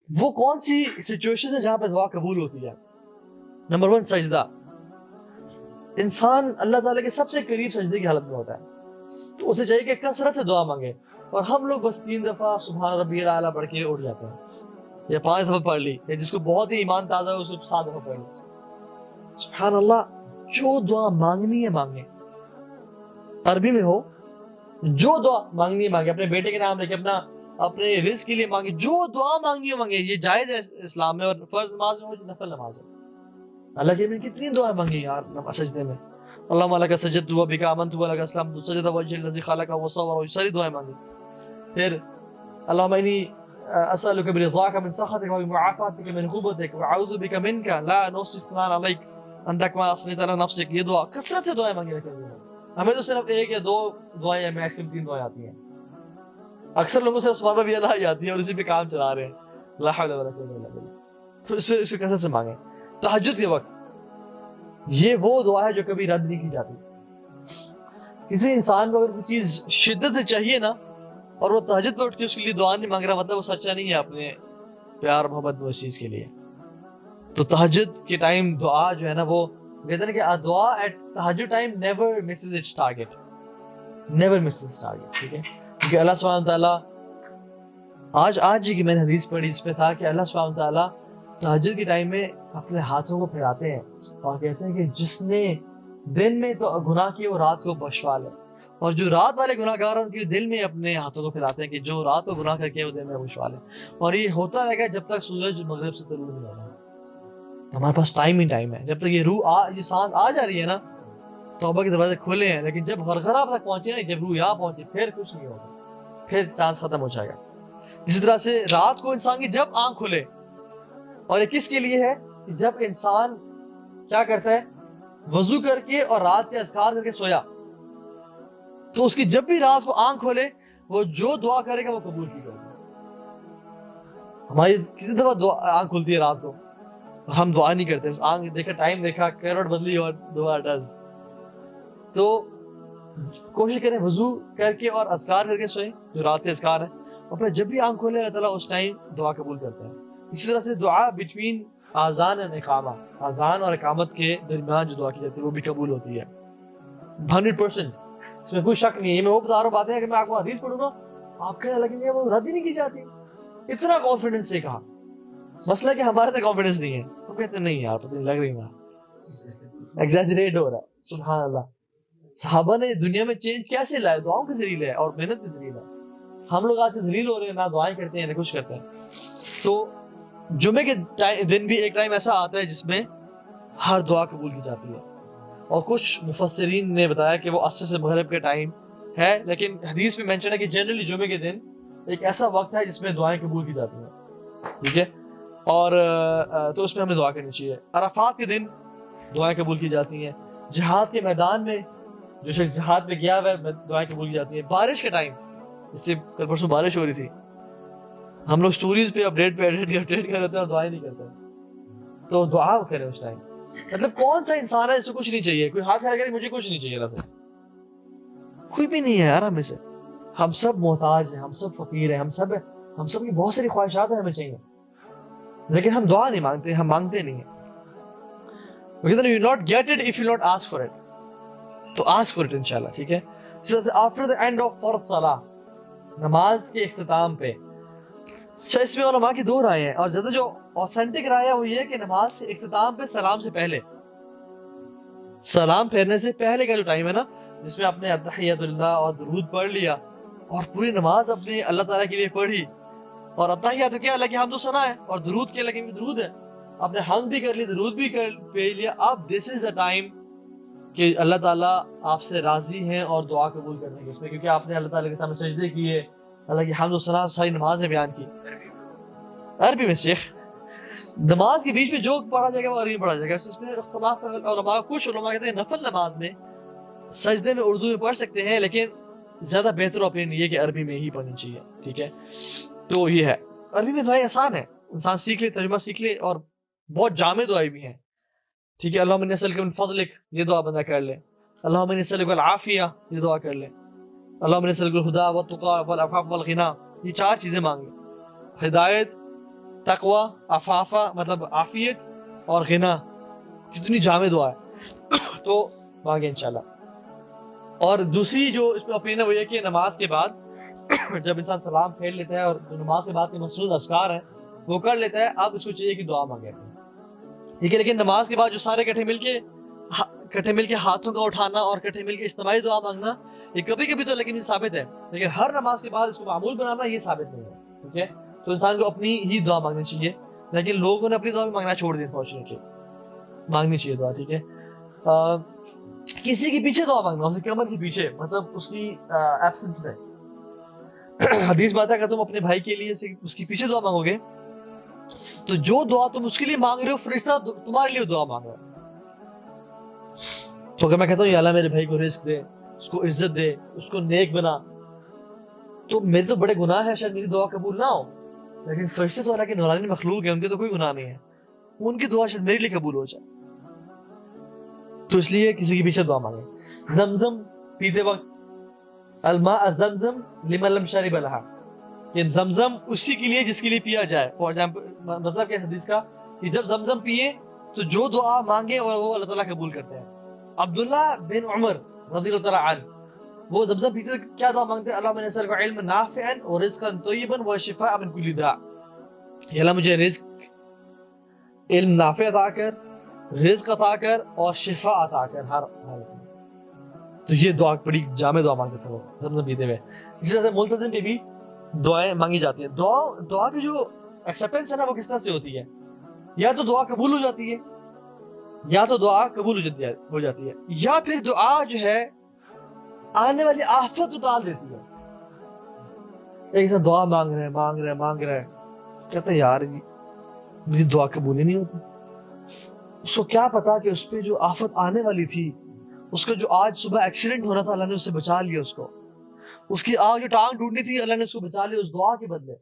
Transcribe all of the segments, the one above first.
وہ کون سی سچویشن ہے جہاں پہ دعا قبول ہوتی ہے؟ نمبر 1 سجدہ. انسان اللہ تعالیٰ کے سب سے قریب سجدے کی حالت میں ہوتا ہے، تو اسے چاہیے کہ کثرت سے دعا مانگے. اور ہم لوگ بس 3 دفعہ سبحان ربی الاعلیٰ پڑھ کے اٹھ جاتے ہیں، یا 5 دفعہ پڑھ لی، یا جس کو بہت ہی ایمان تازہ ہے اس کو 7 دفعہ پڑھ لی. سبحان اللہ، جو دعا مانگنی ہے مانگے، عربی میں ہو، جو دعا مانگنی ہے مانگے. اپنے بیٹے کے نام لے کے، اپنے رزق کے لیے مانگے، جو دعا مانگنی ہے مانگے. یہ جائز ہے اسلام میں، اور فرض نماز میں ہو، نفل نماز ہے. اللہ کے میں کتنی دعائیں مانگی یار سجدے میں. اللہم لک سجدت وبک آمنت ولک اسلمت سجد وجه الذی خلق وصور، ساری دعائیں مانگی. پھر اللہم انی اسألک برضاک من سخطک وبمعافاتک من غضبک واعوذ بک منک لا نحصی ثناء علیک انت کما اثنیت علی نفسک. یہ دعا کثرت سے دعائیں مانگی رکھیں. ہمیں تو صرف 1 یا 2 دعائیں یا میکسیمم 3 دعائیں آتی ہیں. اکثر لوگوں سے سبحان ربی اللہ ہی آتی ہے اور اسی پہ کام چلا رہے ہیں. لا حول ولا قوت الا باللہ. تو اس کو کثرت سے مانگیں. تہجد کے وقت یہ وہ دعا ہے جو کبھی رد نہیں کی جاتی. کسی انسان کو اگر کوئی چیز شدت سے چاہیے نا، اور وہ تہجد پہ اٹھ کے اس کے لیے دعا نہیں مانگ رہا، مطلب وہ سچا نہیں ہے اپنے پیار محبت میں اس چیز کے لیے. تو تہجد کے ٹائم دعا جو ہے نا، وہ کہتے ہیں کہ دعا ایٹ تہجد time never Mrs its target, never Mrs its target. ٹھیک ہے، کیونکہ اللہ سبحانہ تعالیٰ آج کی میں نے حدیث پڑھی، اس پہ تھا کہ اللہ سبحانہ تعالیٰ تہجد کے ٹائم میں اپنے ہاتھوں کو پھیلاتے ہیں اور کہتے ہیں کہ جس نے دن میں تو گناہ کیے وہ رات کو بخشوا لے. اور جو رات والے گناہ گار ہیں ان کے دل میں اپنے ہاتھوں کو پھیلاتے ہیں کہ جو رات کو گناہ کر کے وہ دن میں بخشوا لے. اور یہ ہوتا رہے گا جب تک سورج مغرب سے طلوع نہیں ہوگا. ہمارے پاس ٹائم ہی ٹائم ہے. جب تک یہ سانس آ جا رہی ہے نا، توبہ کے دروازے کھلے ہیں. لیکن جب غرغرہ تک پہنچے نا، جب روح یہاں پہنچے، پھر کچھ نہیں ہوگا، پھر چانس ختم ہو جائے گا. اسی طرح سے رات کو انسان کی جب آنکھ کھلے، اور یہ کس کے لیے ہے کہ جب انسان کیا کرتا ہے، وضو کر کے اور رات کے اذکار کر کے سویا، تو اس کی جب بھی رات کو آنکھ کھولے، وہ جو دعا کرے گا وہ قبول کی جائے گی. ہماری کسی دفعہ آنکھ کھلتی ہے رات کو اور ہم دعا نہیں کرتے، بس آنکھ دیکھا، ٹائم دیکھا، کروٹ بدلی اور دعا ڈز. تو کوشش کریں وضو کر کے اور اذکار کر کے سوئیں جو رات کے اذکار ہے، اور پھر جب بھی آنکھ کھولے اللہ تعالیٰ اس ٹائم دعا قبول کرتا ہے. اسی طرح سے دعا بٹوین آذان اور اقامہ، آذان اور اقامت کے درمیان جو دعا کی جاتی ہے وہ بھی قبول ہوتی ہے 100%. اس میں کوئی شک نہیں ہے. میں وہ بتا رہا ہوں باتیں ہیں کہ میں آپ کو حدیث پڑھوں گا، آپ کہنے لگیں گے وہ رد ہی نہیں کی جاتی. اتنا کانفیڈنس سے کہا. مسئلہ کہ ہمارے سے کانفیڈنس نہیں ہے. وہ کہتے ہیں نہیں یار پتہ نہیں لگ رہی نا، ایگزیجریٹ ہو رہا ہے. سبحان اللہ، صحابہ نے دنیا میں چینج کیسے لائے؟ دعاؤں کے ذریعے لائے اور محنت کے ذریعے لائے. ہم لوگ آج ذلیل ہو رہے ہیں، نہ دعائیں کرتے ہیں نہ کچھ کرتے ہیں. تو جمعے کے دن بھی ایک ٹائم ایسا آتا ہے جس میں ہر دعا قبول کی جاتی ہے. اور کچھ مفسرین نے بتایا کہ وہ عصر سے مغرب کے ٹائم ہے، لیکن حدیث میں مینشن ہے کہ جنرلی جمعے کے دن ایک ایسا وقت ہے جس میں دعائیں قبول کی جاتی ہیں. ٹھیک ہے، اور تو اس میں ہمیں دعا کرنی چاہیے. عرفات کے دن دعائیں قبول کی جاتی ہیں. جہاد کے میدان میں جو شخص جہاد میں گیا ہوا ہے دعائیں قبول کی جاتی ہیں. بارش کے ٹائم، جس سے کل پرسوں بارش ہو رہی تھی، ہم لوگ سٹوریز پہ اپڈیٹ کر رہے ہیں اور دعائیں نہیں کرتے، تو دعا کریں اس ٹائم. مطلب کون سا انسان ہے جس کو کچھ نہیں چاہیے؟ کوئی ہاتھ کھڑا کرے مجھے کچھ نہیں چاہیے اللہ سے، کوئی بھی نہیں ہے یار ہمیں سے. ہم سب محتاج ہیں، ہم سب فقیر ہیں، ہم سب کی بہت ساری خواہشات ہیں ہمیں چاہیے، لیکن ہم دعا نہیں مانگتے، ہم مانگتے نہیں ہیں. You will not get it if you not ask for it. تو ask for it انشاءاللہ. ٹھیک ہے. After the end of فرض صلاح، نماز کے اختتام پہ، اس میں علماء کی 2 رائے ہیں، اور زیادہ جو اوتھینٹک رائے ہے وہ یہ ہے کہ نماز کے اختتام پہ سلام سے پہلے، سلام پھیرنے سے پہلے کا جو ٹائم ہے نا، جس میں آپ نے التحیات للہ اور درود پڑھ لیا اور پوری نماز اپنے اللہ تعالیٰ کے لیے پڑھی، اور التحیات تو کیا اللہ کی حمد و ثنا ہے، اور درود کے لگے درود ہے، آپ نے حمد بھی کر لی، درود بھی کر لیا. اب دس از دا ٹائم کہ اللہ تعالیٰ آپ سے راضی ہیں اور دعا قبول کرنے کے اس میں، کیونکہ آپ نے اللہ تعالیٰ کے سامنے سجدے کیے، اللہ کی حمد و ثنا ساری نمازیں بیان کی. عربی میں شیخ، نماز کے بیچ میں جو پڑھا جائے گا وہ عربی میں پڑھا جائے گا. اس میں اختلاف ہے علماء. کچھ علماء کہتے ہیں نفل نماز میں سجدے میں اردو میں پڑھ سکتے ہیں، لیکن زیادہ بہتر اوپینین یہ کہ عربی میں ہی پڑھنی چاہیے. ٹھیک ہے، تو یہ ہے. عربی میں دعائیں آسان ہے، انسان سیکھ لے، ترجمہ سیکھ لے، اور بہت جامع دعائیں بھی ہیں. ٹھیک ہے، اللہم انی اسألک من فضلک، یہ دعا بندہ کر لے. اللہم انی اسألک العافیہ، یہ دعا کر لے. اللہم انی اسألک الہدی والتقی والعفاف والغنی، یہ 4 چیزیں مانگ لے. ہدایت، تقوی, عفافہ مطلب عافیت, اور غنا, کتنی جامع دعا ہے, تو مانگیں انشاءاللہ. اور دوسری جو اس پہ اوپینین ہے وہ یہ کہ نماز کے بعد جب انسان سلام پھیر لیتا ہے اور جو نماز کے بعد کے مخصوص اذکار ہیں وہ کر لیتا ہے, اب اس کو چاہیے کہ دعا مانگے, ٹھیک ہے. لیکن نماز کے بعد جو سارے کٹھے مل کے ہاتھوں کا اٹھانا اور کٹھے مل کے اجتماعی دعا مانگنا, یہ کبھی کبھی تو لیکن یہ ثابت ہے, لیکن ہر نماز کے بعد اس کو معمول بنانا یہ ثابت نہیں ہے, ٹھیک ہے. تو انسان کو اپنی ہی دعا مانگنی چاہیے, لیکن لوگوں نے اپنی دعا بھی مانگنا چھوڑ دیا, فارچونیٹلی مانگنی چاہیے دعا, ٹھیک ہے. کسی کے پیچھے دعا مانگنا, اس کی کمر کے پیچھے, مطلب اس کی ایبسنس میں. حدیث بات ہے کہ تم اپنے بھائی کے لیے اس کے پیچھے دعا مانگو گے تو جو دعا تم اس کے لیے مانگ رہے ہو فرشتہ تمہارے لیے دعا مانگ رہا ہے. تو اگر میں کہتا ہوں یا اللہ میرے بھائی کو رزق دے, اس کو عزت دے, اس کو نیک بنا, تو میرے تو بڑے گناہ ہیں, شاید میری دعا قبول نہ ہو, لیکن فرشتے تو اللہ کی نورانی مخلوق ہے, ان کے تو کوئی گناہ نہیں ہے, ان کی دعا شاید میرے لیے قبول ہو جائے. تو اس لیے کسی کے پیچھے دعا مانگے. زمزم پیتے وقت الماء زمزم لمن لم شرب لها, کہ زمزم اسی کے لیے جس کے لیے پیا جائے. فار ایگزامپل مطلب کہ حدیث کا کہ جب زمزم پیے تو جو دعا مانگے اور وہ اللہ تعالیٰ قبول کرتے ہیں. عبداللہ بن عمر رضی اللہ تعالیٰ عنہ وہ زمزم پیتے تو کیا دعا مانگتے ہیں؟ اللہم انی اسألک علما نافعا ورزقا طیبا وشفاء من کل داء. یا اللہ مجھے رزق, علم نافع عطا کر, رزق عطا کر اور شفا عطا کر ہر. تو یہ دعا بڑی جامع دعا مانگتے تھے وہ زمزم پیتے ہوئے. اسی طرح سے ملتزم پہ بھی دعائیں مانگی جاتی ہیں. دعا کی جو ایکسیپٹنس ہے نا وہ کس طرح سے ہوتی ہے؟ یا تو دعا قبول ہو جاتی ہے, یا تو دعا قبول ہو جاتی ہے, یا پھر دعا جو ہے آنے والی آفت ٹال دیتی ہے. ایک انسان دعا مانگ رہے کہتے ہیں یار میری دعا قبول ہی نہیں ہوتی. اس کو کیا پتا کہ اس پہ جو آفت آنے والی تھی, اس کا جو آج صبح ایکسیڈنٹ ہونا تھا اللہ نے اس سے بچا لیا, اس کی آج جو ٹانگ ٹوٹنی تھی اللہ نے اس کو بچا لیا اس دعا کے بدلے.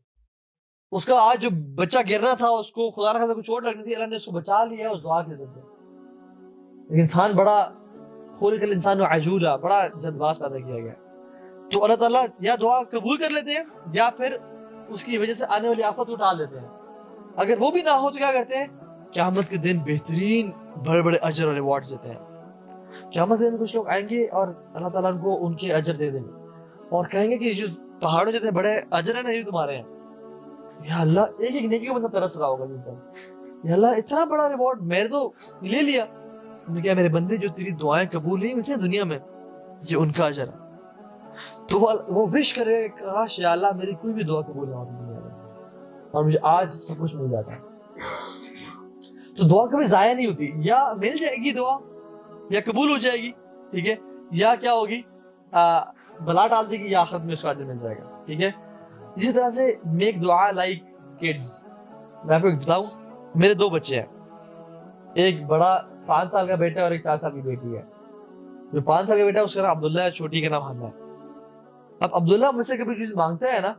اس کا آج جو بچہ گرنا تھا, اس کو خدا نہ خاصہ کوئی چوٹ لگنی تھی, اللہ نے اس کو بچا لیا اس دعا کے بدلے. لیکن انسان بڑا خلق الانسان عجولا, بڑا جلد باز پیدا کیا گیا. تو اللہ تعالیٰ یا دعا قبول کر لیتے ہیں یا پھر اس کی وجہ سے آنے والی آفت کو ٹال دیتے ہیں. اگر وہ بھی نہ ہو تو کیا کرتے ہیں؟ قیامت کے دن بہترین بڑے بڑے اجر اور ریوارڈز دیتے ہیں. قیامت کے دن کچھ لوگ آئیں گے اور اللہ تعالیٰ ان کو ان کے اجر دے دیں گے اور کہیں گے کہ جو پہاڑوں جتنے بڑے اجر ہیں نا یہ تمہارے ہیں. یا اللہ ایک ایک نیکی کو بندہ ترس رہا ہوگا جس دن, یا اللہ اتنا بڑا ریوارڈ میں تو لے لیا. انہوں نے کہا میرے بندے جو تیری دعائیں قبول نہیں ہوئی تھیں دنیا میں یہ ان کا اجر ہے. تو وہ وش کرے کاش یا اللہ میری کوئی بھی دعا قبول نہ ہوتی دنیا میں اور مجھے آج سب کچھ مل جاتا ہے. تو دعا کبھی ضائع نہیں ہوتی, یا مل جائے گی دعا یا قبول ہو جائے گی, ٹھیک ہے, یا کیا ہوگی بلا ڈال دے گی یا آخرت میں اس کا اجر مل جائے گا, ٹھیک ہے. اسی طرح سے میک دعا لائک کڈز. میں آپ کو بتاؤں میرے 2 بچے ہیں, ایک بڑا 5 سال کا بیٹا اور ایک 4 سال کی بیٹی ہے. جو 5 سال کا بیٹا ہے اس کا نام عبداللہ ہے, چھوٹی کا نام حنا ہے. اب عبداللہ مجھ سے کبھی چیز مانگتا ہے نا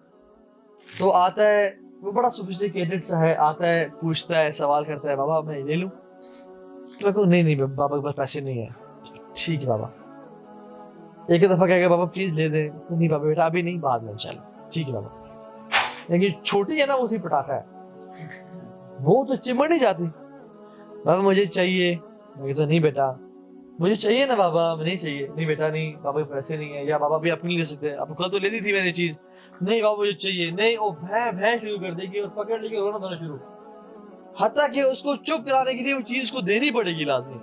تو آتا ہے, وہ بڑا سوفسٹیکیٹڈ سا ہے, آتا ہے پوچھتا ہے سوال کرتا ہے بابا میں لے لوں؟ تو میں کہوں نہیں بابا کے پاس پیسے نہیں ہیں. ٹھیک ہے بابا. ایک دفعہ کہے گا بابا پلیز لے دیں, نہیں بابا بیٹا ابھی نہیں, بعد میں انشاءاللہ. ٹھیک ہے بابا. لیکن چھوٹی ہے نا اسی پٹاخہ ہے, وہ تو چمڑ نہیں جاتی, بابا مجھے چاہیے. میں کہتا نہیں بیٹا مجھے چاہیے نا بابا, نہیں چاہیے, نہیں بیٹا نہیں بابا کے پیسے نہیں ہیں, یا بابا بھی اپنی لے سکتے ہیں, اب کل تو لے دی تھی میں نے چیز, نہیں بابا مجھے چاہیے, نہیں وہ بھیں شروع کر دے گی اور پکڑ لے کے رونا دھونا شروع, حتیٰ کہ اس کو چپ کرانے کے لیے وہ چیز کو دینی پڑے گی لازمی.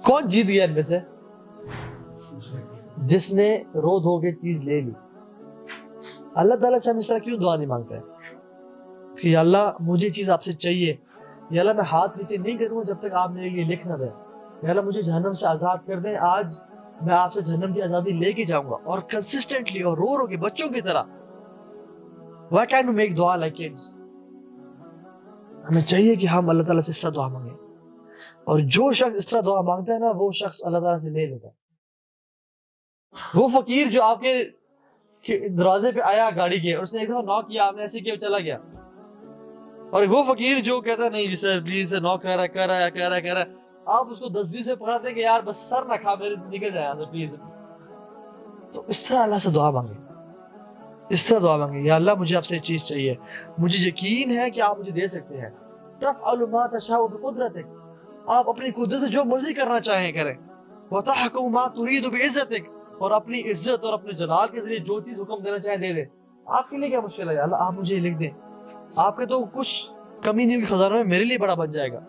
کون جیت گیا ان میں سے؟ جس نے رو دھو کے چیز لے لی. اللہ تعالیٰ سے ہم اس طرح کیوں دعا نہیں مانگتے ہیں کہ یا اللہ مجھے چیز آپ سے چاہیے, یا اللہ میں ہاتھ نیچے نہیں کروں جب تک آپ میرے لیے لکھ نہ دیں, یا اللہ مجھے جہنم سے آزاد کر دیں, آج میں آپ سے جہنم کی آزادی لے کے جاؤں گا. اور کنسسٹنٹلی اور رو کے بچوں کی طرح. Why can't we make dua like kids? ہمیں چاہیے کہ ہم اللہ تعالیٰ سے اس طرح دعا مانگیں, اور جو شخص اس طرح دعا مانگتا ہے نا وہ شخص اللہ تعالیٰ سے لے لیتا ہے. وہ فقیر جو آپ کے دروازے پہ آیا گاڑی کے اور اس نے ایک دفعہ ناک کیا, آپ نے ایسے کیا چلا گیا, اور وہ فقیر جو کہتا ہے نہیں جی سر پلیز سر, ناک کر رہا ہے, آپ اس کو 10-20 سے پڑھاتے ہیں کہ یار بس سر نہ کھا میرے نکل جائے پلیز. تو اس طرح اللہ سے دعا مانگے. اس طرح دعا مانگے، یا اللہ مجھے آپ سے یہ چیز چاہیے، مجھے یقین ہے کہ آپ مجھے دے سکتے ہیں. تفعل ما تشاء بقدرتک، آپ اپنی قدرت سے جو مرضی کرنا چاہیں کریں. وتحکم ما ترید بعزتک، اور اپنی عزت اور اپنے جلال کے ذریعے جو چیز حکم دینا چاہیں دے دیں. آپ کے لیے کیا مشکل ہے یا اللہ، آپ مجھے لکھ دیں. آپ کے تو کچھ کمی نہیں ہوئی خزانوں میں، میرے لیے بڑا بن جائے گا،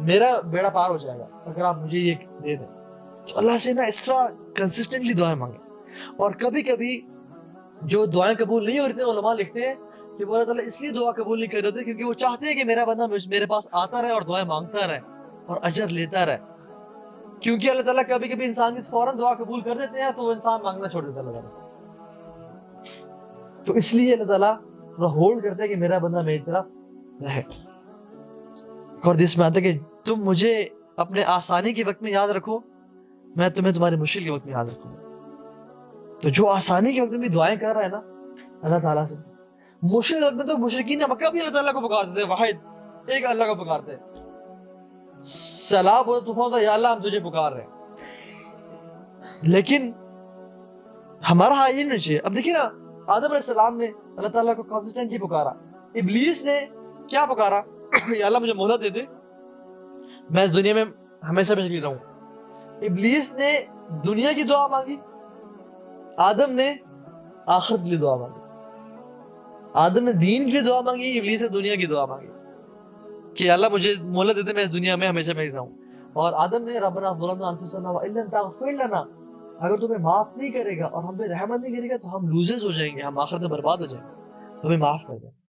میرا بیڑا پار ہو جائے گا اگر آپ مجھے یہ دے دیں. تو اللہ سے نا اس طرح کنسسٹنٹلی دعائیں مانگیں. اور کبھی کبھی جو دعائیں قبول نہیں ہو رہی تھیں، علماء لکھتے ہیں کہ وہ اللہ تعالیٰ اس لیے دعا قبول نہیں کر رہے تھے کیونکہ وہ چاہتے ہیں کہ میرا بندہ میرے پاس آتا رہے اور دعائیں مانگتا رہے اور اجر لیتا رہے. کیونکہ اللہ تعالیٰ کبھی کبھی انسان کی فوراً دعا قبول کر دیتے ہیں تو وہ انسان مانگنا چھوڑ دیتا ہے اللہ تعالیٰ سے. تو اس لیے اللہ تعالیٰ ہولڈ کرتا ہے کہ میرا بندہ میری طرف رہے. اور حدیث میں آتا ہے کہ تم مجھے اپنے آسانی کے وقت میں یاد رکھو، میں تمہیں تمہاری مشکل کے وقت میں یاد رکھوں. تو جو آسانی کے وقت میں دعائیں کر رہا ہے نا اللہ تعالیٰ سے، مشکل وقت میں تو مشرکین مکہ بھی اللہ تعالیٰ کو پکارتے تھے، واحد ایک اللہ کو پکارتے. سیلاب ہوتا، طوفان ہوتا، یا اللہ ہم تجھے پکار رہے ہیں. لیکن ہمارا حال یہ نہیں چاہیے. اب دیکھیے نا، آدم علیہ السلام نے اللہ تعالیٰ کو کنسسٹنٹلی پکارا. ابلیس نے کیا پکارا؟ یا اللہ مجھے مہلت دے دے، میں اس دنیا میں ہمیشہ بچ رہوں. ابلیس نے دنیا کی دعا مانگی، آدم نے آخرت کے لیے دعا مانگی. آدم نے دین کے لیے دعا مانگی، ابلیس نے دنیا کی دعا مانگی کہ اللہ مجھے مہلت دے دے، میں اس دنیا میں ہمیشہ میں رہوں. اور آدم نے ربنا ظلمنا انفسنا وان لم تغفر لنا، اگر تمہیں معاف نہیں کرے گا اور ہم پہ رحمت نہیں کرے گا تو ہم لوزرز ہو جائیں گے، ہم آخرت میں برباد ہو جائیں گے، تمہیں معاف کر دیں.